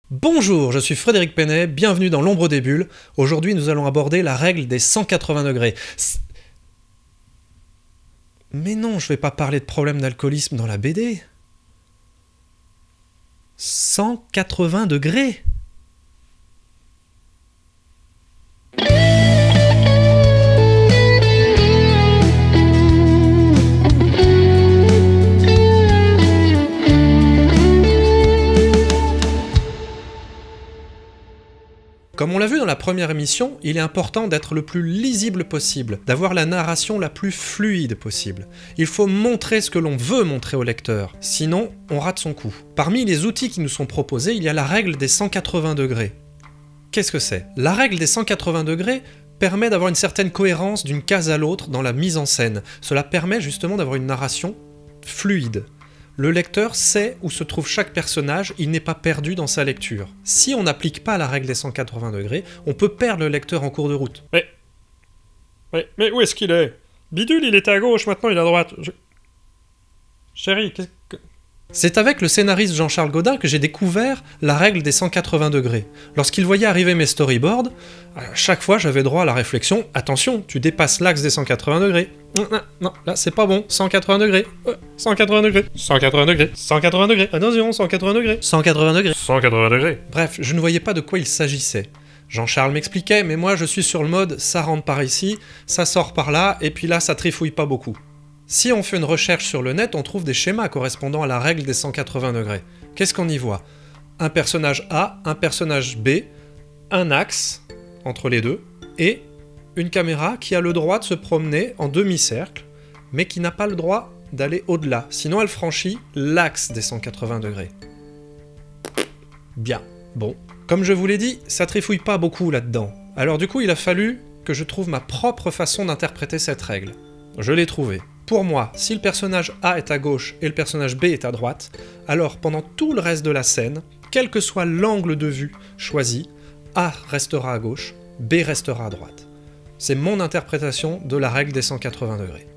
Bonjour, je suis Frédéric Pennet, bienvenue dans l'ombre des bulles. Aujourd'hui, nous allons aborder la règle des 180 degrés. Mais non, je vais pas parler de problème d'alcoolisme dans la BD. 180 degrés. Comme on l'a vu dans la première émission, il est important d'être le plus lisible possible, d'avoir la narration la plus fluide possible. Il faut montrer ce que l'on veut montrer au lecteur, sinon on rate son coup. Parmi les outils qui nous sont proposés, il y a la règle des 180 degrés. Qu'est-ce que c'est ? La règle des 180 degrés permet d'avoir une certaine cohérence d'une case à l'autre dans la mise en scène. Cela permet justement d'avoir une narration fluide. Le lecteur sait où se trouve chaque personnage, il n'est pas perdu dans sa lecture. Si on n'applique pas la règle des 180 degrés, on peut perdre le lecteur en cours de route. Mais où est-ce qu'il est ? Bidule, il était à gauche, maintenant il est à droite. Chérie, qu'est-ce que... C'est avec le scénariste Jean-Charles Gaudin que j'ai découvert la règle des 180 degrés. Lorsqu'il voyait arriver mes storyboards, à chaque fois j'avais droit à la réflexion « Attention, tu dépasses l'axe des 180 degrés. Non, là c'est pas bon, 180 degrés. 180 degrés. 180 degrés. 180 degrés. Attention, 180 degrés. 180 degrés. 180 degrés. » Bref, je ne voyais pas de quoi il s'agissait. Jean-Charles m'expliquait, mais moi je suis sur le mode « ça rentre par ici, ça sort par là, et puis là ça trifouille pas beaucoup ». Si on fait une recherche sur le net, on trouve des schémas correspondant à la règle des 180 degrés. Qu'est-ce qu'on y voit ? Un personnage A, un personnage B, un axe entre les deux, et une caméra qui a le droit de se promener en demi-cercle, mais qui n'a pas le droit d'aller au-delà, sinon elle franchit l'axe des 180 degrés. Bien, bon. Comme je vous l'ai dit, ça trifouille pas beaucoup là-dedans. Alors du coup, il a fallu que je trouve ma propre façon d'interpréter cette règle. Je l'ai trouvée. Pour moi, si le personnage A est à gauche et le personnage B est à droite, alors pendant tout le reste de la scène, quel que soit l'angle de vue choisi, A restera à gauche, B restera à droite. C'est mon interprétation de la règle des 180 degrés.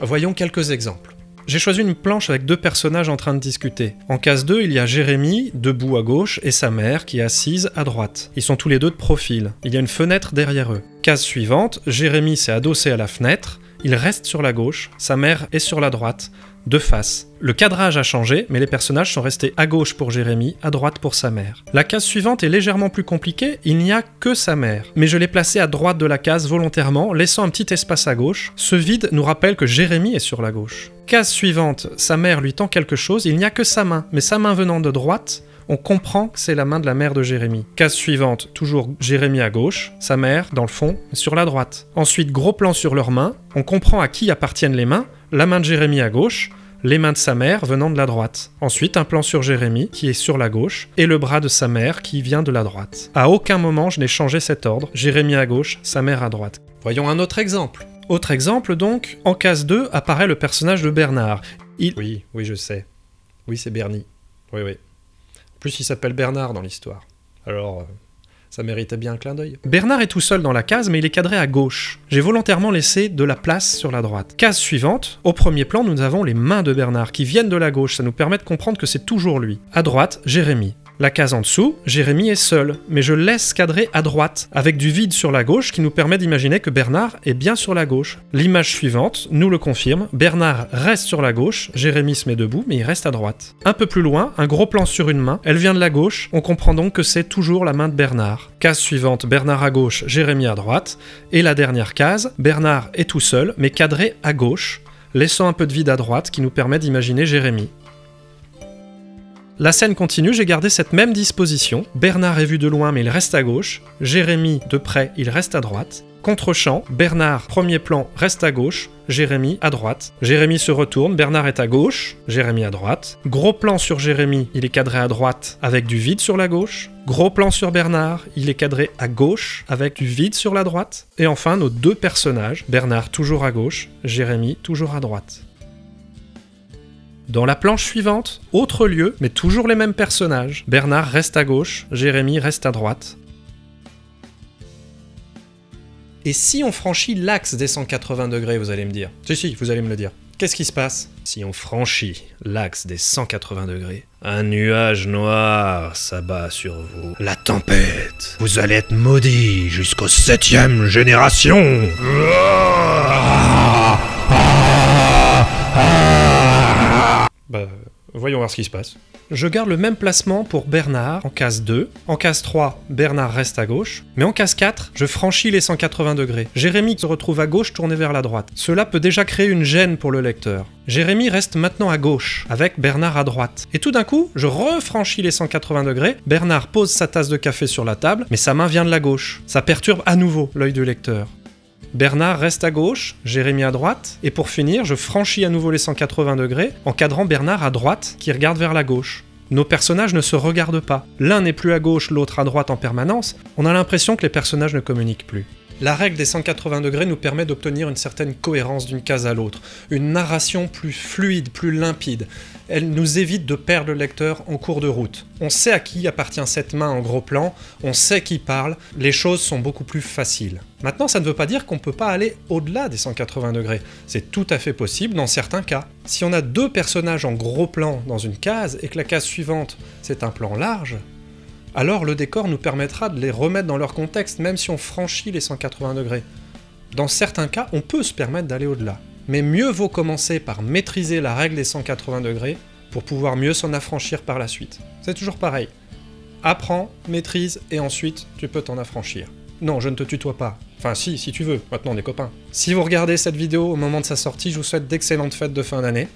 Voyons quelques exemples. J'ai choisi une planche avec deux personnages en train de discuter. En case 2, il y a Jérémy, debout à gauche, et sa mère, qui est assise à droite. Ils sont tous les deux de profil. Il y a une fenêtre derrière eux. Case suivante, Jérémy s'est adossé à la fenêtre, il reste sur la gauche, sa mère est sur la droite, de face. Le cadrage a changé, mais les personnages sont restés à gauche pour Jérémy, à droite pour sa mère. La case suivante est légèrement plus compliquée, il n'y a que sa mère. Mais je l'ai placée à droite de la case volontairement, laissant un petit espace à gauche. Ce vide nous rappelle que Jérémy est sur la gauche. Case suivante, sa mère lui tend quelque chose, il n'y a que sa main, mais sa main venant de droite, on comprend que c'est la main de la mère de Jérémy. Case suivante, toujours Jérémy à gauche, sa mère, dans le fond, sur la droite. Ensuite, gros plan sur leurs mains, on comprend à qui appartiennent les mains, la main de Jérémy à gauche, les mains de sa mère venant de la droite. Ensuite, un plan sur Jérémy, qui est sur la gauche, et le bras de sa mère, qui vient de la droite. À aucun moment je n'ai changé cet ordre, Jérémy à gauche, sa mère à droite. Voyons un autre exemple. Autre exemple donc, en case 2 apparaît le personnage de Bernard. Oui, je sais. Oui, c'est Bernie. Oui. En plus, il s'appelle Bernard dans l'histoire. Alors, ça méritait bien un clin d'œil. Bernard est tout seul dans la case, mais il est cadré à gauche. J'ai volontairement laissé de la place sur la droite. Case suivante, au premier plan, nous avons les mains de Bernard qui viennent de la gauche. Ça nous permet de comprendre que c'est toujours lui. À droite, Jérémy. La case en dessous, Jérémy est seul, mais je laisse cadrer à droite, avec du vide sur la gauche qui nous permet d'imaginer que Bernard est bien sur la gauche. L'image suivante nous le confirme, Bernard reste sur la gauche, Jérémy se met debout, mais il reste à droite. Un peu plus loin, un gros plan sur une main, elle vient de la gauche, on comprend donc que c'est toujours la main de Bernard. Case suivante, Bernard à gauche, Jérémy à droite, et la dernière case, Bernard est tout seul, mais cadré à gauche, laissant un peu de vide à droite qui nous permet d'imaginer Jérémy. La scène continue, j'ai gardé cette même disposition. Bernard est vu de loin mais il reste à gauche. Jérémy de près, il reste à droite. Contre-champ, Bernard, premier plan, reste à gauche. Jérémy à droite. Jérémy se retourne, Bernard est à gauche. Jérémy à droite. Gros plan sur Jérémy, il est cadré à droite avec du vide sur la gauche. Gros plan sur Bernard, il est cadré à gauche avec du vide sur la droite. Et enfin, nos deux personnages, Bernard toujours à gauche, Jérémy toujours à droite. Dans la planche suivante, autre lieu, mais toujours les mêmes personnages. Bernard reste à gauche, Jérémy reste à droite. Et si on franchit l'axe des 180 degrés, vous allez me dire ? Si, vous allez me le dire. Qu'est-ce qui se passe si on franchit l'axe des 180 degrés? Un nuage noir s'abat sur vous. La tempête. Vous allez être maudits jusqu'au 7e génération. Bah, voyons voir ce qui se passe. Je garde le même placement pour Bernard en case 2. En case 3, Bernard reste à gauche. Mais en case 4, je franchis les 180 degrés. Jérémy se retrouve à gauche, tourné vers la droite. Cela peut déjà créer une gêne pour le lecteur. Jérémy reste maintenant à gauche, avec Bernard à droite. Et tout d'un coup, je refranchis les 180 degrés. Bernard pose sa tasse de café sur la table, mais sa main vient de la gauche. Ça perturbe à nouveau l'œil du lecteur. Bernard reste à gauche, Jérémy à droite, et pour finir, je franchis à nouveau les 180 degrés, encadrant Bernard à droite, qui regarde vers la gauche. Nos personnages ne se regardent pas. L'un n'est plus à gauche, l'autre à droite en permanence. On a l'impression que les personnages ne communiquent plus. La règle des 180 degrés nous permet d'obtenir une certaine cohérence d'une case à l'autre, une narration plus fluide, plus limpide. Elle nous évite de perdre le lecteur en cours de route. On sait à qui appartient cette main en gros plan, on sait qui parle, les choses sont beaucoup plus faciles. Maintenant, ça ne veut pas dire qu'on ne peut pas aller au-delà des 180 degrés. C'est tout à fait possible dans certains cas. Si on a deux personnages en gros plan dans une case et que la case suivante, c'est un plan large, alors le décor nous permettra de les remettre dans leur contexte, même si on franchit les 180 degrés. Dans certains cas, on peut se permettre d'aller au-delà. Mais mieux vaut commencer par maîtriser la règle des 180 degrés pour pouvoir mieux s'en affranchir par la suite. C'est toujours pareil. Apprends, maîtrise, et ensuite tu peux t'en affranchir. Non, je ne te tutoie pas. Enfin si tu veux, maintenant on est copains. Si vous regardez cette vidéo au moment de sa sortie, je vous souhaite d'excellentes fêtes de fin d'année.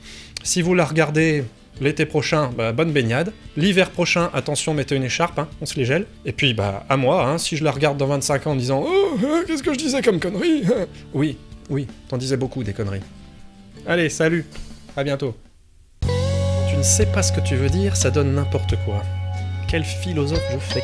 Si vous la regardez l'été prochain, bonne baignade. L'hiver prochain, attention, mettez une écharpe, hein, on se les gèle. Et puis, à moi, hein, si je la regarde dans 25 ans en disant « Oh, qu'est-ce que je disais comme connerie ?» Oui, t'en disais beaucoup des conneries. Allez, salut, à bientôt. Tu ne sais pas ce que tu veux dire, ça donne n'importe quoi. Quel philosophe je fais.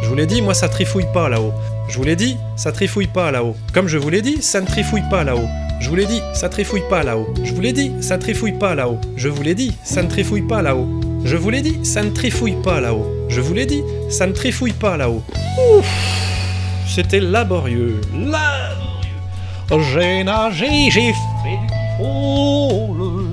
Je vous l'ai dit, moi ça trifouille pas là-haut. Je vous l'ai dit, ça trifouille pas là-haut. Comme je vous l'ai dit, ça ne trifouille pas là-haut. Je vous l'ai dit, ça trifouille pas là-haut. Je vous l'ai dit, ça trifouille pas là-haut. Je vous l'ai dit, ça ne trifouille pas là-haut. Je vous l'ai dit, ça ne trifouille pas là-haut. Je vous l'ai dit, ça ne trifouille pas là-haut. Ouf, c'était laborieux. Laborieux. J'ai nagé, j'ai fait du pôle.